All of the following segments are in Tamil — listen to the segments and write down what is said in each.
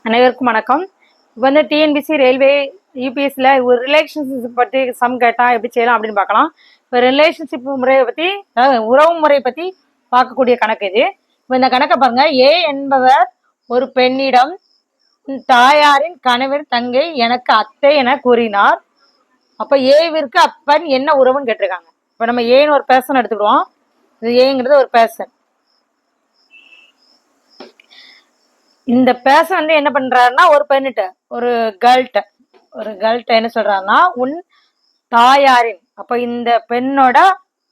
அனைவருக்கும் வணக்கம். இப்போ வந்து டிஎன்பிசி ரயில்வே யூபிஎஸ்சியில் ஒரு ரிலேஷன்ஷிப் பற்றி சம் கேட்டால் எப்படி செய்யலாம் அப்படின்னு பார்க்கலாம். இப்போ ரிலேஷன்ஷிப் முறையை பற்றி, அதாவது உறவு முறை பற்றி பார்க்கக்கூடிய கணக்கு இது. இப்போ இந்த கணக்கை பாருங்க. ஏ என்பவர் ஒரு பெண்ணிடம் தாயாரின் கணவர் தங்கை எனக்கு அத்தை என கூறினார். அப்போ ஏவிற்கு அப்பன் என்ன உறவுன்னு கேட்டிருக்காங்க. இப்போ நம்ம ஏன்னு ஒரு பேர்சன் எடுத்துக்கிடுவோம். இது ஏங்கிறது ஒரு பேர்சன். இந்த பேர்சன் வந்து என்ன பண்றாருன்னா, ஒரு பெண்ணிட்ட ஒரு கேர்ள்கிட்ட என்ன சொல்றாருன்னா, உன் தாயாரின், அப்ப இந்த பெண்ணோட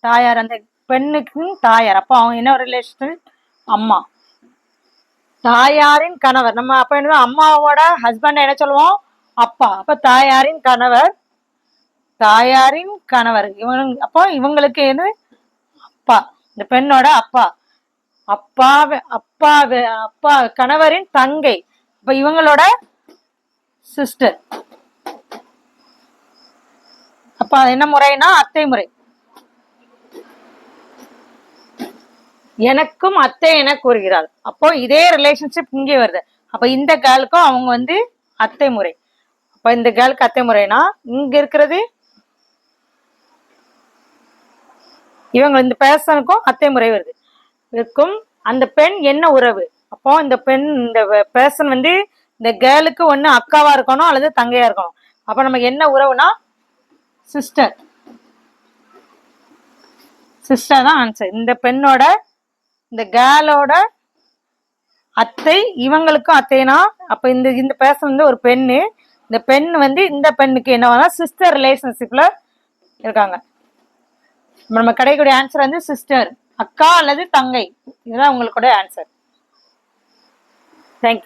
தாயார், அந்த பெண்ணுக்கு தாயார், அப்போ அவங்க என்ன ரிலேஷன், அம்மா. தாயாரின் கணவர், நம்ம அப்ப என்ன அம்மாவோட ஹஸ்பண்ட் என்ன சொல்லுவோம், அப்பா. அப்ப தாயாரின் கணவர் அப்போ இவங்களுக்கு என்ன, அப்பா, இந்த பெண்ணோட அப்பா. அப்பா கணவரின் தங்கை, அப்ப இவங்களோட சிஸ்டர். அப்ப என்ன முறைனா அத்தை முறை. எனக்கும் அத்தை என கூறுகிறாள். அப்போ இதே ரிலேஷன்ஷிப் இங்கே வருது. அப்ப இந்த கேர்ளுக்கும் அவங்க வந்து அத்தை முறை. அப்ப இந்த கேர்ளுக்கு அத்தை முறைனா, இங்க இருக்கிறது இவங்க, இந்த பேர்சனுக்கும் அத்தை முறை வருது. இருக்கும் அந்த பெண் என்ன உறவு. அப்போ இந்த பெண், இந்த பேர்சன் வந்து இந்த கேர்ளுக்கு ஒண்ணு அக்காவா இருக்கணும் அல்லது தங்கையா இருக்கணும். அப்ப நம்ம என்ன உறவுனா சிஸ்டர் தான் ஆன்சர். இந்த பெண்ணோட, இந்த கேர்ளோட அத்தை இவங்களுக்கும் அத்தைனா, அப்ப இந்த பேர்சன் வந்து ஒரு பெண்ணு. இந்த பெண் வந்து இந்த பெண்ணுக்கு என்ன சிஸ்டர் ரிலேஷன்ஷிப்ல இருக்காங்க. நம்ம கிடைக்கக்கூடிய ஆன்சர் வந்து சிஸ்டர், அக்கா அல்லது தங்கை. இதுதான் உங்களுடைய ஆன்சர். தேங்க்யூ.